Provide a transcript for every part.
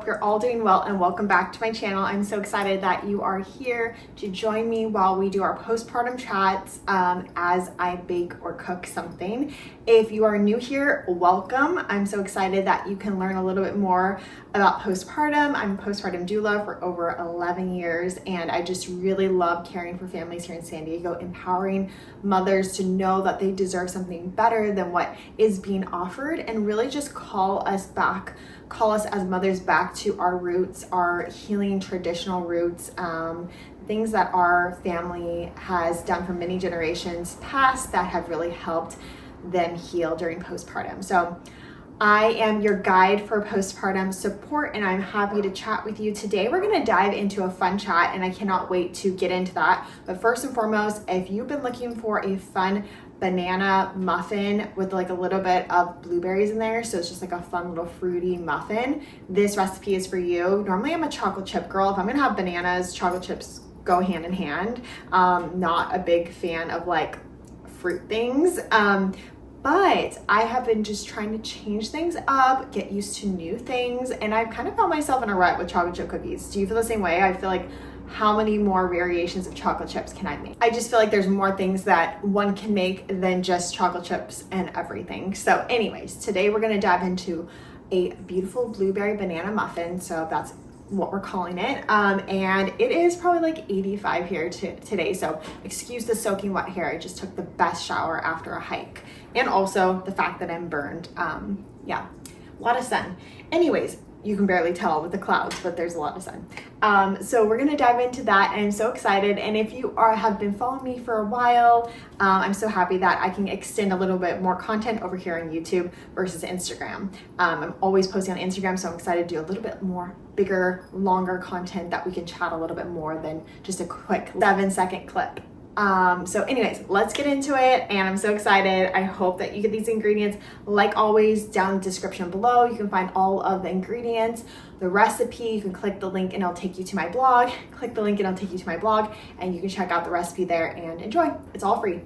you're all doing well and welcome back to my channel. I'm so excited that you are here to join me while we do our postpartum chats as I bake or cook something. If you are new here, welcome. I'm so excited that you can learn a little bit more about postpartum. I'm a postpartum doula for over 11 years and I just really love caring for families here in San Diego, empowering mothers to know that they deserve something better than what is being offered, and really just call us as mothers back to our roots, our healing traditional roots, things that our family has done for many generations past that have really helped them heal during postpartum. So I am your guide for postpartum support and I'm happy to chat with you today. We're going to dive into a fun chat and I cannot wait to get into that. But first and foremost, if you've been looking for a fun banana muffin with like a little bit of blueberries in there, so it's just like a fun little fruity muffin, this recipe is for you. Normally I'm a chocolate chip girl. If I'm gonna have bananas, chocolate chips go hand in hand. Not a big fan of like fruit things, but I have been just trying to change things up, get used to new things, and I've kind of found myself in a rut with chocolate chip cookies. Do you feel the same way? I feel like, how many more variations of chocolate chips can I make? I just feel like there's more things that one can make than just chocolate chips and everything. So anyways, today we're gonna dive into a beautiful blueberry banana muffin. So that's what we're calling it. And it is probably like 85 here today. So excuse the soaking wet hair. I just took the best shower after a hike. And also the fact that I'm burned. Yeah, a lot of sun. Anyways, you can barely tell with the clouds, but there's a lot of sun. So we're gonna dive into that and I'm so excited. And if you have been following me for a while, I'm so happy that I can extend a little bit more content over here on YouTube versus Instagram. I'm always posting on Instagram, so I'm excited to do a little bit more bigger, longer content that we can chat a little bit more than just a quick 7-second clip. So anyways, let's get into it and I'm so excited. I hope that you get these ingredients. Like always, down in the description below, you can find all of the ingredients, the recipe. You can click the link and it'll take you to my blog. Click the link and it'll take you to my blog and you can check out the recipe there and enjoy. It's all free.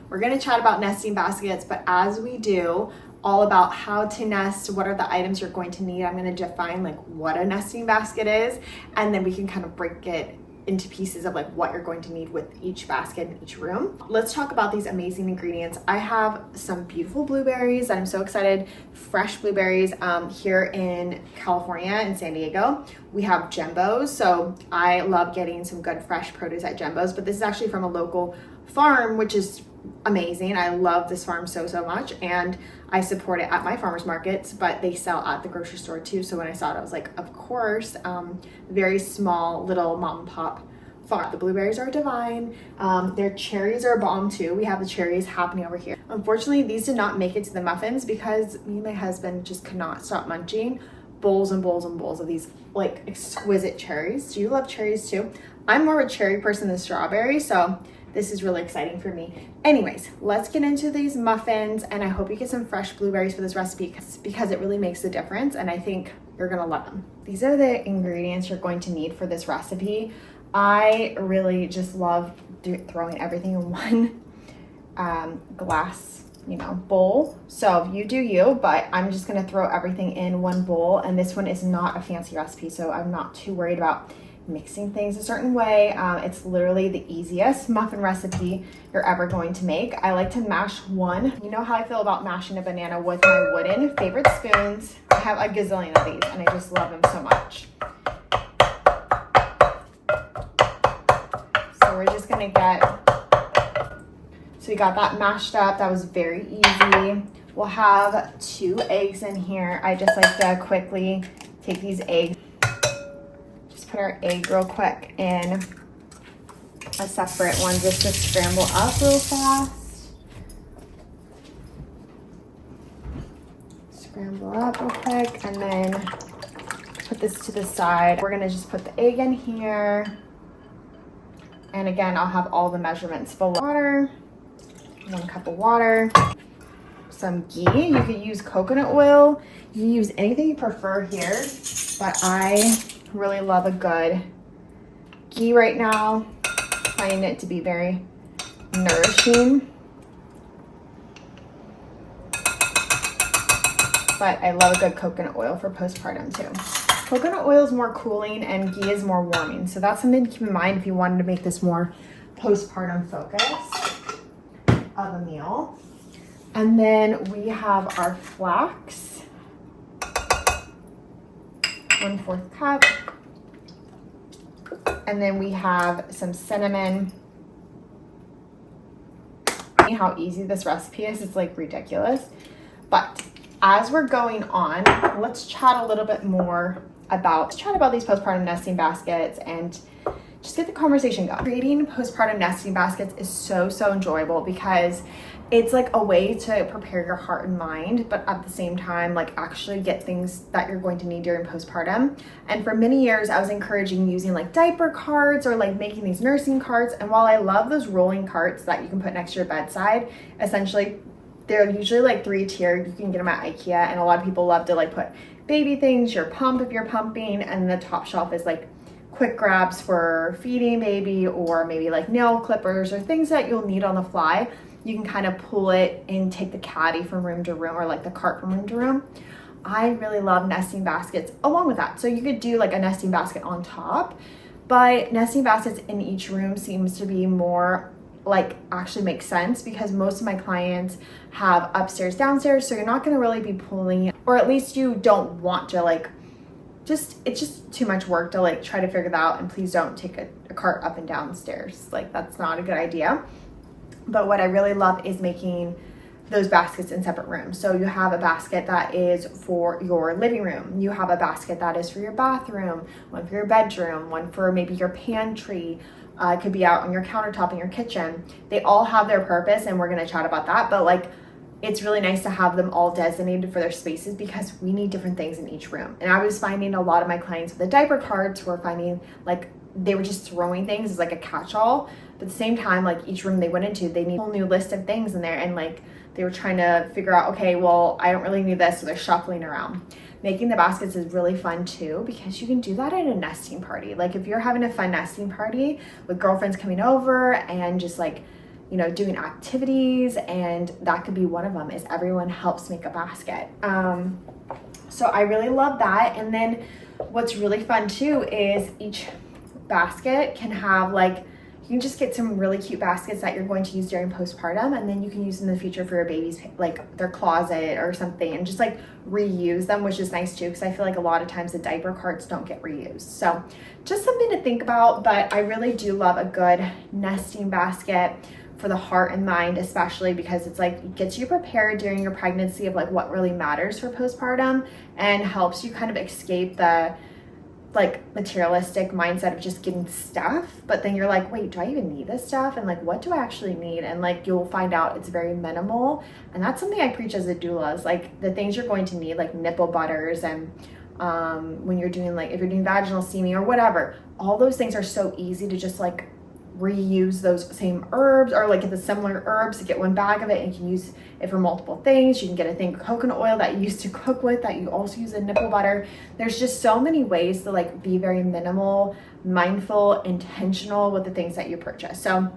We're gonna chat about nesting baskets, but as we do, all about how to nest, what are the items you're going to need. I'm gonna define like what a nesting basket is, and then we can kind of break it into pieces of like what you're going to need with each basket in each room. Let's talk about these amazing ingredients. I have some beautiful blueberries. I'm so excited. Fresh blueberries here in California, in San Diego. We have Jembos. So I love getting some good fresh produce at Jembos, but this is actually from a local farm, which is amazing. I love this farm so much and I support it at my farmers markets, but they sell at the grocery store too. So when I saw it, I was like, of course. Very small little mom and pop farm. The blueberries are divine. Their cherries are bomb too. We have the cherries happening over here. Unfortunately, these did not make it to the muffins because me and my husband just could not stop munching bowls and bowls and bowls of these like exquisite cherries. Do you love cherries too? I'm more of a cherry person than strawberry, so this is really exciting for me. Anyways, let's get into these muffins and I hope you get some fresh blueberries for this recipe because it really makes a difference and I think you're gonna love them. These are the ingredients you're going to need for this recipe. I really just love throwing everything in one glass, bowl. So you do you, but I'm just gonna throw everything in one bowl, and this one is not a fancy recipe, so I'm not too worried about mixing things a certain way. It's literally the easiest muffin recipe you're ever going to make. I like to mash one. You know how I feel about mashing a banana with my wooden favorite spoons. I have a gazillion of these and I just love them so much. So we're just gonna so we got that mashed up. That was very easy. We'll have 2 eggs in here. I just like to quickly take these eggs, put our egg real quick in a separate one just to scramble up real fast. Scramble up real quick and then put this to the side. We're gonna just put the egg in here. And again, I'll have all the measurements below. Water, 1 cup of water, some ghee. You could use coconut oil. You can use anything you prefer here, but I really love a good ghee right now. Finding it to be very nourishing. But I love a good coconut oil for postpartum too. Coconut oil is more cooling and ghee is more warming. So that's something to keep in mind if you wanted to make this more postpartum focus of a meal. And then we have our flax, 1/4 cup. And then we have some cinnamon. How easy this recipe is, it's like ridiculous. But as we're going on, let's chat a little bit more about these postpartum nesting baskets and just get the conversation going. Creating postpartum nesting baskets is so enjoyable because it's like a way to prepare your heart and mind, but at the same time, like actually get things that you're going to need during postpartum. And for many years, I was encouraging using like diaper carts or like making these nursing carts. And while I love those rolling carts that you can put next to your bedside, essentially they're usually like 3-tiered. You can get them at IKEA, and a lot of people love to like put baby things, your pump if you're pumping, and the top shelf is like quick grabs for feeding baby, or maybe like nail clippers or things that you'll need on the fly. You can kind of pull it and take the caddy from room to room, or like the cart from room to room. I really love nesting baskets along with that. So you could do like a nesting basket on top, but nesting baskets in each room seems to be more like actually makes sense because most of my clients have upstairs, downstairs. So you're not going to really be pulling, or at least you don't want to like, it's just too much work to like try to figure that out. And please don't take a cart up and downstairs. Like that's not a good idea. But what I really love is making those baskets in separate rooms. So you have a basket that is for your living room. You have a basket that is for your bathroom, one for your bedroom, one for maybe your pantry. It could be out on your countertop in your kitchen. They all have their purpose, and we're gonna chat about that. But like, it's really nice to have them all designated for their spaces because we need different things in each room. And I was finding a lot of my clients with the diaper carts were finding like they were just throwing things as like a catch-all. But at the same time, like each room they went into, they need a whole new list of things in there. And like they were trying to figure out, okay, well, I don't really need this. So they're shuffling around. Making the baskets is really fun too, because you can do that at a nesting party. Like if you're having a fun nesting party with girlfriends coming over and just like, you know, doing activities, and that could be one of them is everyone helps make a basket. So I really love that. And then what's really fun too is each basket can have like, you can just get some really cute baskets that you're going to use during postpartum, and then you can use in the future for your baby's like their closet or something, and just like reuse them, which is nice too, because I feel like a lot of times the diaper carts don't get reused. So just something to think about. But I really do love a good nesting basket for the heart and mind, especially because it's like it gets you prepared during your pregnancy of like what really matters for postpartum, and helps you kind of escape the like materialistic mindset of just getting stuff. But then you're like, wait, do I even need this stuff? And like, what do I actually need? And like, you'll find out it's very minimal. And that's something I preach as a doula, is like the things you're going to need, like nipple butters, and when you're doing like, if you're doing vaginal steaming or whatever, all those things are so easy to just like reuse those same herbs, or like get the similar herbs to get one bag of it, and you can use it for multiple things. You can get a thing of coconut oil that you used to cook with that you also use in nipple butter. There's just so many ways to like be very minimal, mindful, intentional with the things that you purchase. So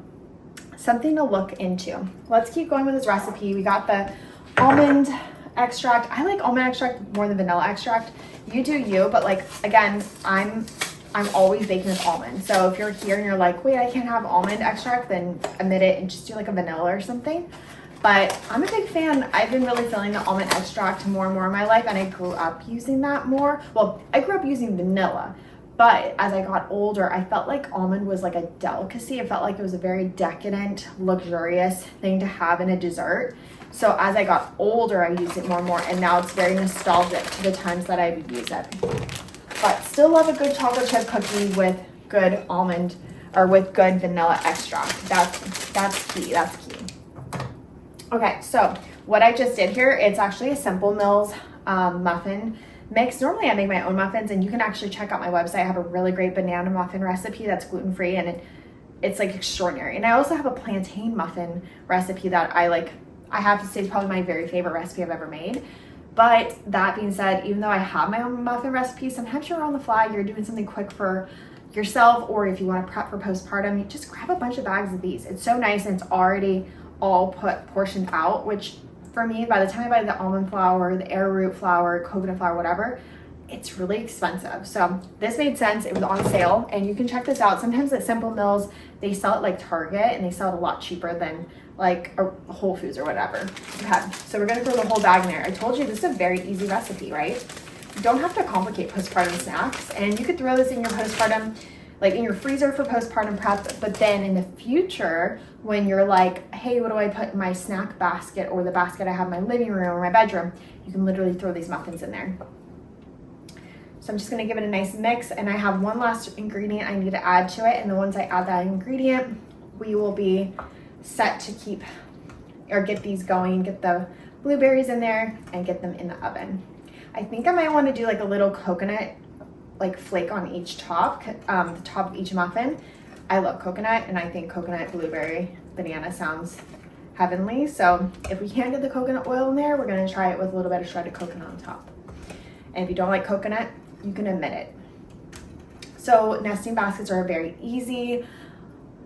something to look into. Let's keep going with this recipe. We got the almond extract. I like almond extract more than vanilla extract. You do you, but like again, I'm always baking with almond. So if you're here and you're like, wait, I can't have almond extract, then omit it and just do like a vanilla or something. But I'm a big fan. I've been really feeling the almond extract more and more in my life, and I grew up using that more. Well, I grew up using vanilla, but as I got older, I felt like almond was like a delicacy. It felt like it was a very decadent, luxurious thing to have in a dessert. So as I got older, I used it more and more, and now it's very nostalgic to the times that I would use it. But still love a good chocolate chip cookie with good almond, or with good vanilla extract. That's key. That's key. Okay, so what I just did here, it's actually a Simple Mills muffin mix. Normally I make my own muffins, and you can actually check out my website. I have a really great banana muffin recipe that's gluten-free, and it's like extraordinary. And I also have a plantain muffin recipe that I have to say is probably my very favorite recipe I've ever made. But that being said, even though I have my own muffin recipe, sometimes you're on the fly, you're doing something quick for yourself, or if you want to prep for postpartum, you just grab a bunch of bags of these. It's so nice, and it's already all portioned out, which for me, by the time I buy the almond flour, the arrowroot flour, coconut flour, whatever, it's really expensive. So this made sense. It was on sale, and you can check this out. Sometimes at Simple Mills, they sell it like Target, and they sell it a lot cheaper than like a Whole Foods or whatever. Okay, so we're gonna throw the whole bag in there. I told you this is a very easy recipe, right? You don't have to complicate postpartum snacks, and you could throw this in your postpartum, like in your freezer for postpartum prep, but then in the future, when you're like, hey, what do I put in my snack basket or the basket I have in my living room or my bedroom, you can literally throw these muffins in there. So I'm just gonna give it a nice mix, and I have one last ingredient I need to add to it, and then once I add that ingredient, we will be set to keep or get these going, get the blueberries in there and get them in the oven. I think I might want to do like a little coconut like flake on each top, the top of each muffin. I love coconut, and I think coconut, blueberry, banana sounds heavenly. So if we can't get the coconut oil in there, we're gonna try it with a little bit of shredded coconut on top. And if you don't like coconut, you can omit it. So nesting baskets are a very easy,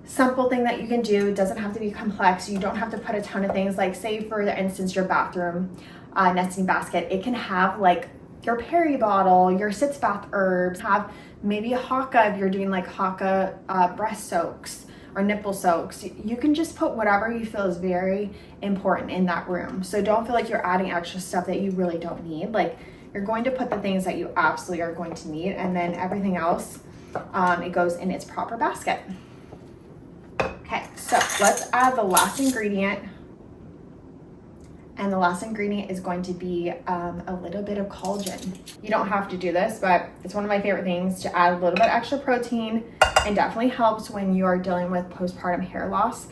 simple thing that you can do. It doesn't have to be complex. You don't have to put a ton of things, like say for instance, your bathroom nesting basket. It can have like your peri bottle, your sitz bath herbs, have maybe a Haaca if you're doing like Haaca breast soaks or nipple soaks. You can just put whatever you feel is very important in that room. So don't feel like you're adding extra stuff that you really don't need. Like, you're going to put the things that you absolutely are going to need, and then everything else, it goes in its proper basket. Okay, so let's add the last ingredient. And the last ingredient is going to be a little bit of collagen. You don't have to do this, but it's one of my favorite things to add a little bit extra protein, and definitely helps when you are dealing with postpartum hair loss.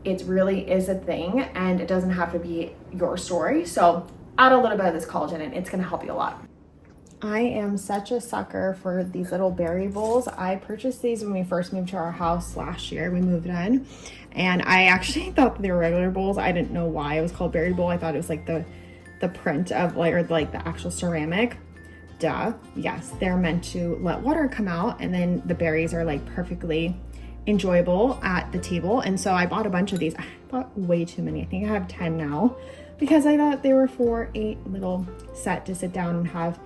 It really is a thing, and it doesn't have to be your story. So add a little bit of this collagen and it's gonna help you a lot. I am such a sucker for these little berry bowls. I purchased these when we first moved to our house last year. We moved in, and I actually thought they were regular bowls. I didn't know why it was called berry bowl. I thought it was like the print of like, or like the actual ceramic. Duh. Yes, they're meant to let water come out, and then the berries are like perfectly enjoyable at the table. And so I bought a bunch of these. I bought way too many. I think I have 10 now, because I thought they were for a little set to sit down and have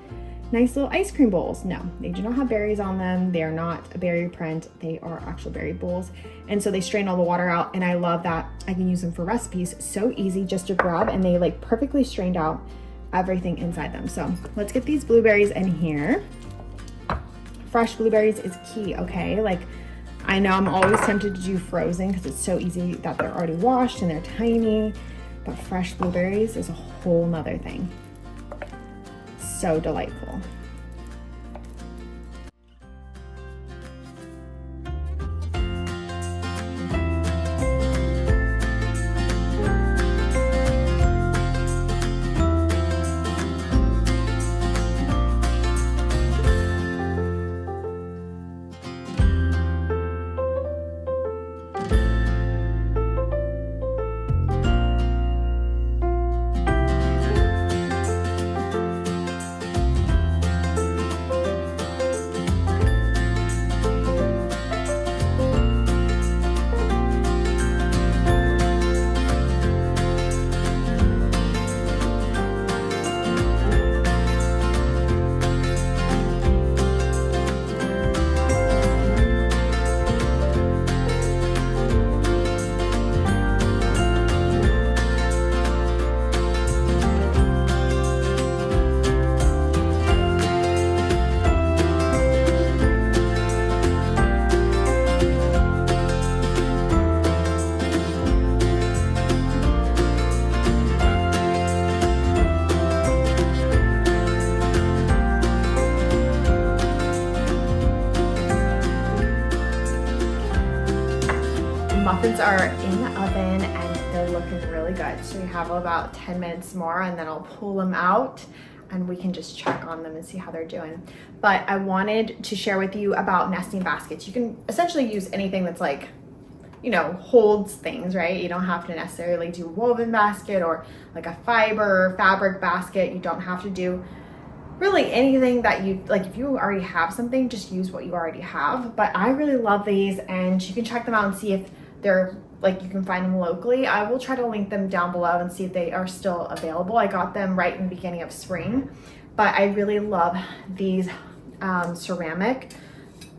nice little ice cream bowls. No, they do not have berries on them. They are not a berry print. They are actual berry bowls. And so they strain all the water out, and I love that I can use them for recipes. So easy just to grab, and they like perfectly strained out everything inside them. So let's get these blueberries in here. Fresh blueberries is key, okay? Like, I know I'm always tempted to do frozen because it's so easy that they're already washed and they're tiny, but fresh blueberries is a whole nother thing. So delightful. Muffins are in the oven and they're looking really good. So we have about 10 minutes more, and then I'll pull them out and we can just check on them and see how they're doing. But I wanted to share with you about nesting baskets. You can essentially use anything that's like, you know, holds things, right? You don't have to necessarily do a woven basket or like a fiber or fabric basket. You don't have to do really anything that you like. If you already have something, just use what you already have. But I really love these, and you can check them out and see if they're like, you can find them locally. I will try to link them down below and see if they are still available. I got them right in the beginning of spring, but I really love these ceramic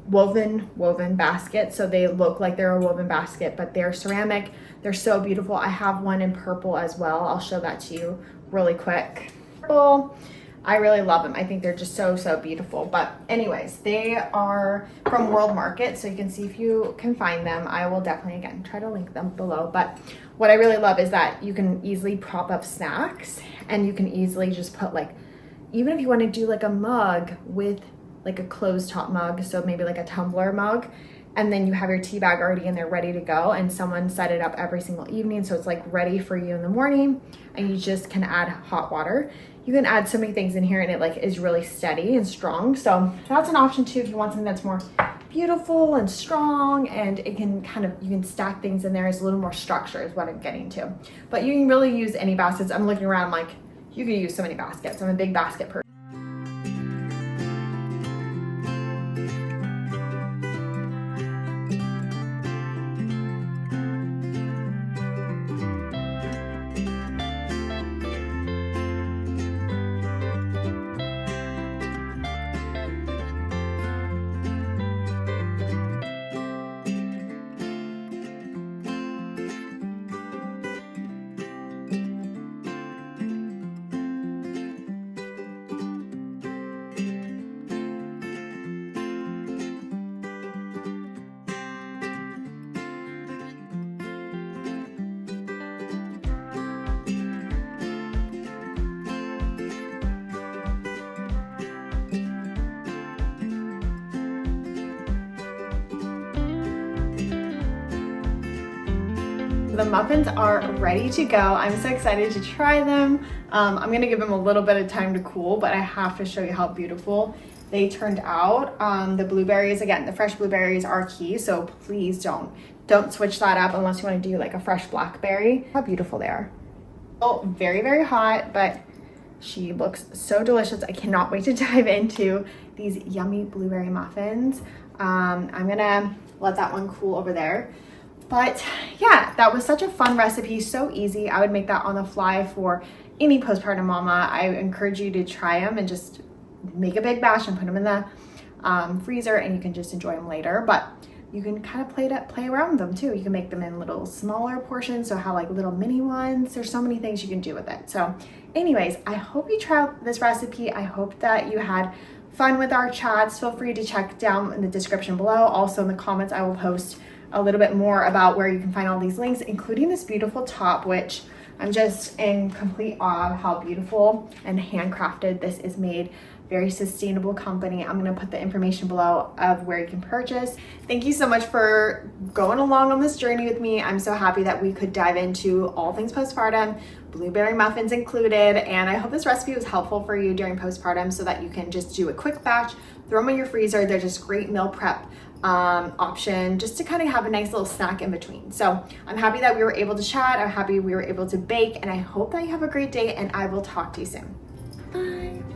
woven baskets. So they look like they're a woven basket, but they're ceramic. They're so beautiful. I have one in purple as well. I'll show that to you really quick. Purple. I really love them. I think they're just so beautiful. But anyways, they are from World Market, so you can see if you can find them. I will definitely, again, try to link them below. But what I really love is that you can easily prop up snacks, and you can easily just put, like, even if you want to do like a mug with like a closed top mug, so maybe like a tumbler mug, and then you have your tea bag already in there ready to go, and someone set it up every single evening, so it's like ready for you in the morning, and you just can add hot water. You can add so many things in here, and it like is really steady and strong. So that's an option too if you want something that's more beautiful and strong, and it can kind of, you can stack things in there. It's a little more structure is what I'm getting to. But you can really use any baskets. I'm looking around, I'm like, you could use so many baskets. I'm a big basket person. The muffins are ready to go. I'm so excited to try them. I'm gonna give them a little bit of time to cool, but I have to show you how beautiful they turned out. The blueberries, again, the fresh blueberries are key, so please don't switch that up unless you wanna do like a fresh blackberry. How beautiful they are. Oh, very hot, but she looks so delicious. I cannot wait to dive into these yummy blueberry muffins. I'm gonna let that one cool over there. But yeah, that was such a fun recipe, so easy. I would make that on the fly for any postpartum mama. I encourage you to try them and just make a big batch and put them in the freezer, and you can just enjoy them later. But you can kind of play around with them too. You can make them in little smaller portions, so have like little mini ones. There's so many things you can do with it. So anyways, I hope you try out this recipe. I hope that you had fun with our chats. Feel free to check down in the description below. Also in the comments, I will post a little bit more about where you can find all these links, including this beautiful top, which I'm just in complete awe of how beautiful and handcrafted this is made. Very sustainable company. I'm gonna put the information below of where you can purchase. Thank you so much for going along on this journey with me. I'm so happy that we could dive into all things postpartum, blueberry muffins included, and I hope this recipe was helpful for you during postpartum so that you can just do a quick batch, throw them in your freezer. They're just great meal prep option just to kind of have a nice little snack in between. So I'm happy that we were able to chat. I'm happy we were able to bake, and I hope that you have a great day, and I will talk to you soon. Bye.